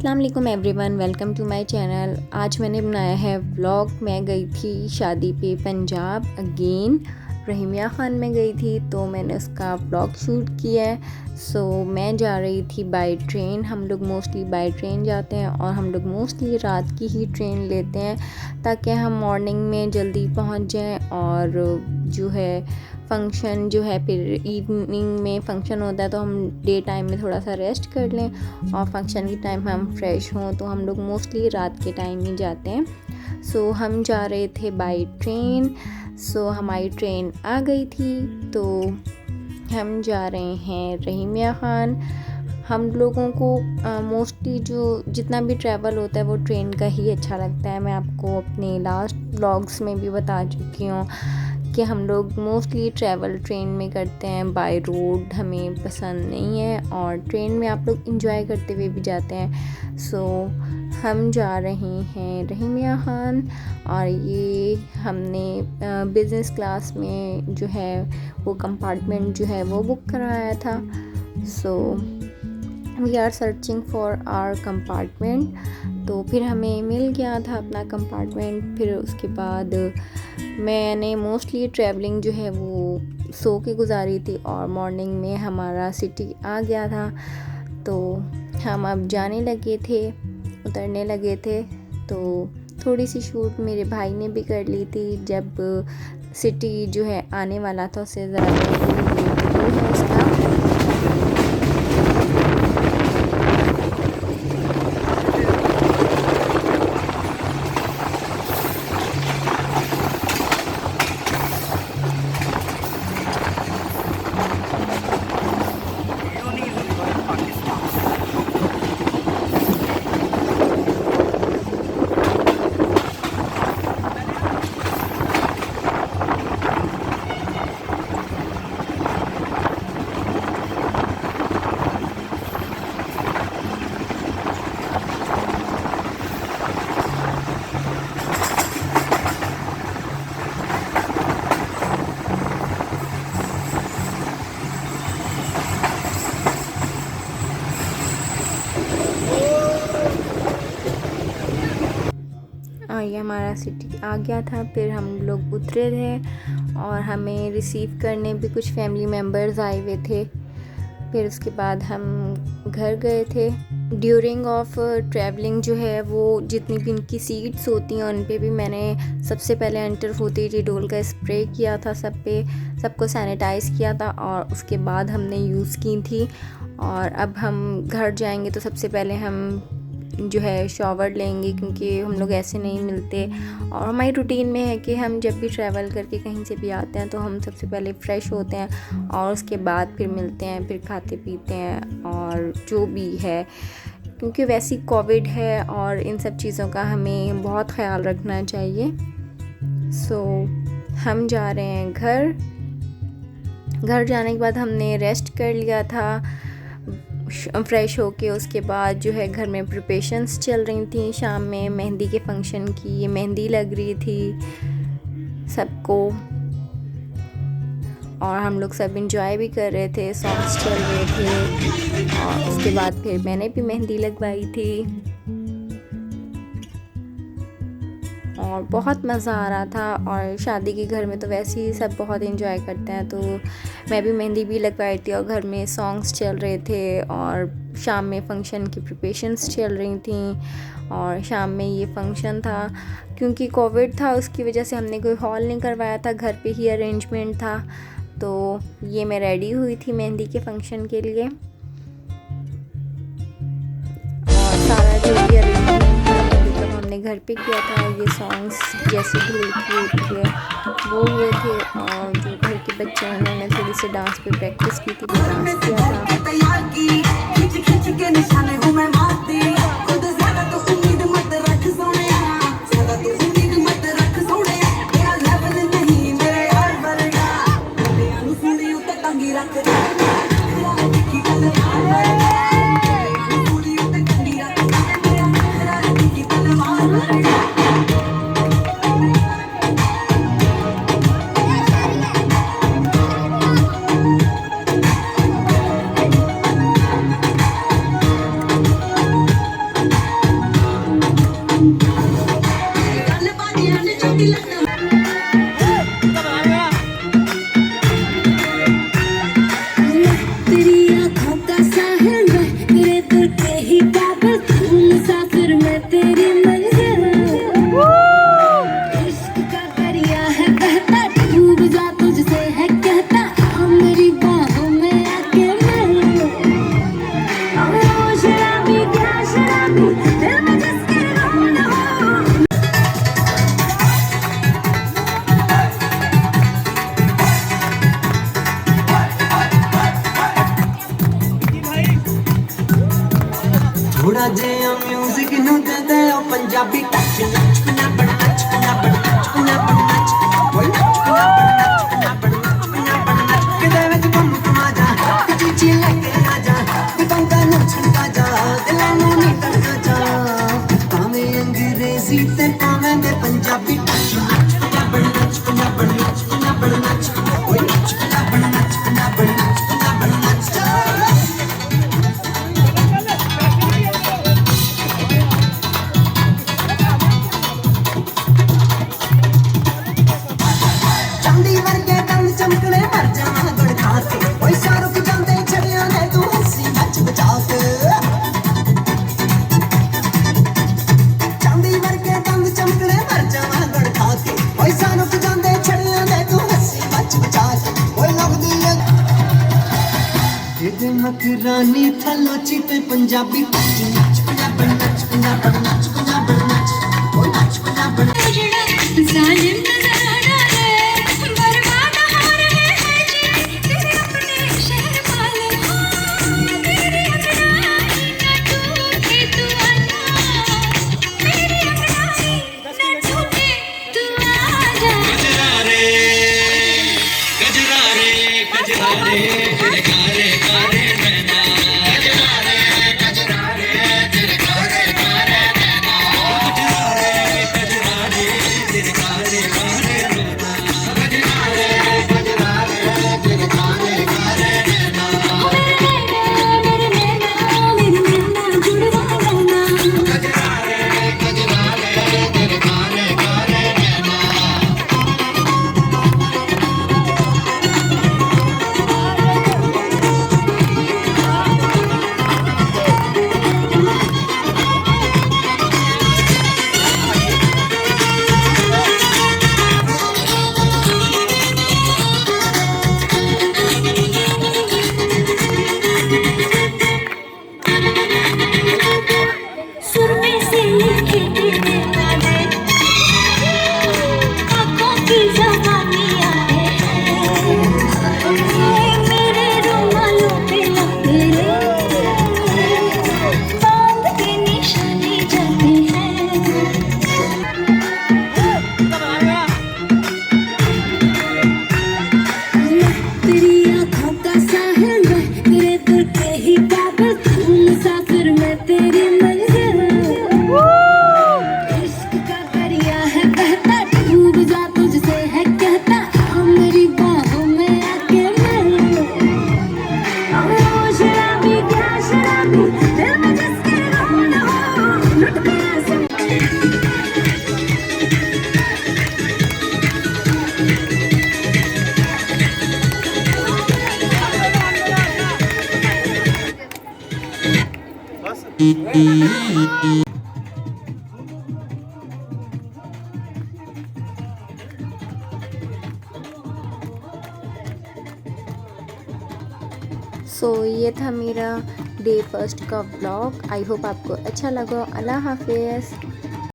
अस्सलाम वालेकुम everyone, welcome to my channel. आज मैंने बनाया है व्लॉग। मैं गई थी शादी पे पंजाब अगेन, रहीमिया ख़ान में गई थी, तो मैंने उसका व्लॉग शूट किया है। मैं जा रही थी बाय ट्रेन। हम लोग मोस्टली बाय ट्रेन जाते हैं और हम लोग मोस्टली रात की ही ट्रेन लेते हैं ताकि हम मॉर्निंग में जल्दी पहुंच जाएं। और जो है फंक्शन जो है फिर इवनिंग में फंक्शन होता है तो हम डे टाइम में थोड़ा सा रेस्ट कर लें और फंक्शन के टाइम हम फ्रेश हों, तो हम लोग मोस्टली रात के टाइम ही जाते हैं। हम जा रहे थे बाय ट्रेन। हमारी ट्रेन आ गई थी, तो हम जा रहे हैं रहीमिया ख़ान। हम लोगों को मोस्टली जो जितना भी ट्रैवल होता है वो ट्रेन का ही अच्छा लगता है। मैं आपको अपने लास्ट व्लॉग्स में भी बता चुकी हूँ कि हम लोग मोस्टली ट्रैवल ट्रेन में करते हैं, बाय रोड हमें पसंद नहीं है। और ट्रेन में आप लोग इंजॉय करते हुए भी जाते हैं। हम जा रहे हैं रहीमिया ख़ान और ये हमने बिज़नेस क्लास में जो है वो कंपार्टमेंट जो है वो बुक कराया था। We are searching for our compartment. तो फिर हमें मिल गया था अपना कंपार्टमेंट। फिर उसके बाद मैंने मोस्टली ट्रैवलिंग जो है वो सो के गुजारी थी और मॉर्निंग में हमारा सिटी आ गया था। तो हम अब जाने लगे थे, उतरने लगे थे। तो थोड़ी सी शूट मेरे भाई ने भी कर ली थी जब सिटी जो है आने वाला था, उससे ज़रा है उसका। ये हमारा सिटी आ गया था। फिर हम लोग उतरे थे और हमें रिसीव करने भी कुछ फैमिली मेम्बर्स आए हुए थे। फिर उसके बाद हम घर गए थे। ड्यूरिंग ऑफ ट्रैवलिंग जो है वो जितनी भी इनकी सीट्स होती हैं उन पे भी मैंने सबसे पहले एंटर होते ही डोल का स्प्रे किया था, सबको सैनिटाइज़ किया था और उसके बाद हमने यूज़ की थी। और अब हम घर जाएंगे तो सबसे पहले हम जो है शॉवर लेंगे, क्योंकि हम लोग ऐसे नहीं मिलते। और हमारी रूटीन में है कि हम जब भी ट्रैवल करके कहीं से भी आते हैं तो हम सबसे पहले फ़्रेश होते हैं और उसके बाद फिर मिलते हैं, फिर खाते पीते हैं और जो भी है, क्योंकि वैसी कोविड है और इन सब चीज़ों का हमें बहुत ख्याल रखना चाहिए। हम जा रहे हैं घर जाने के बाद हमने रेस्ट कर लिया था फ्रेश होके। उसके बाद जो है घर में प्रिपरेशंस चल रही थी। शाम में मेहंदी के फंक्शन की ये मेहंदी लग रही थी सबको और हम लोग सब इंजॉय भी कर रहे थे, सॉन्ग्स चल रहे थे। और उसके बाद फिर मैंने भी मेहंदी लगवाई थी और बहुत मज़ा आ रहा था। और शादी के घर में तो वैसे ही सब बहुत एंजॉय करते हैं, तो मैं भी मेहंदी भी लगवाई थी और घर में सॉन्ग्स चल रहे थे और शाम में फ़ंक्शन की प्रिपरेशंस चल रही थी। और शाम में ये फ़ंक्शन था, क्योंकि कोविड था उसकी वजह से हमने कोई हॉल नहीं करवाया था, घर पे ही अरेंजमेंट था। तो ये मैं रेडी हुई थी मेहंदी के फ़ंक्शन के लिए और सारा जो भी अरेंजमेंट हमने घर पे किया था। ये सॉन्ग्स जैसे ढोल की वो हुए थे और जो घर के बच्चे हैं उन्होंने थोड़ी सी डांस पे प्रैक्टिस की थी, डांस किया था। शराबी दिल में जिसके रोन हो। थोड़ा जिहा म्यूजिक नूं दे दे ओ पंजाबी टच नच पंजाबी नच पंजाबी नच पंजाबी नच ओए नच पंजाबी नच पंजाबी नच किदे विच बम कमा जा चीची लेके आ जा पंगा नू छुड़ा जा दिलां नू नी टका जा भावें अंग्रेजी ते भावें दे पंजाबी टच नच पंजाबी नच पंजाबी नच पंजाबी नच ओए नच पंजाबी नच पंजाबी नच पंजाबी नच चांदी वर्गे दंद चमकने मर जावां गुड़ खा के ओए शाहरुख जांदे छड़ियां ने तू हंसी नच बचा के चांदी वर्गे दंद चमकने मर जावां गुड़ खा के ओए शाहरुख जांदे छड़ियां ने तू हंसी नच बचा के ओए लगदी है दे मकरानी थलो चीते पंजाबी टच नच पंजाबी नच पंजाबी नच पंजाबी नच ओए नच पंजाबी जालिम नजर डाले बर्बाद हो रहे हैं जी तेरे अपने शहर वाले हो। मेरी अंगड़ाई न टूटे तू आजा, मेरी अंगड़ाई न टूटे तू आजा। गजरारे गजरारे तेरे कारे कारे नैना गजरारे गजरारे तेरे कारे कारे नैना गजरारे गजरारे तेरे कारे कारे नैना गजरारे गजरारे तेरे कारे कारे नैना मेरे नैना जुड़वा रहना। गजरारे गजरारे तेरे कारे कारे नैना। सुरमे से लिखे तेरे नाले आँखों की जवानी आए मेरे रुमालों पे तेरे बांध के निशाने जाते हैं। तेरी आँखों का साहिल मैं तेरे दिल के ही पागल तू मुसाफिर मैं तेरी मंजिल। इश्क का दरिया है बहता डूब जा तुझसे है कहता आ मेरी बाहों में आके मिल। ओ शराबी क्या शराबी दिल में जिसके रोन हो लुट गया सब। सो ये था मेरा डे फर्स्ट का व्लॉग। आई होप आपको अच्छा लगा। अल्लाह हाफिज़।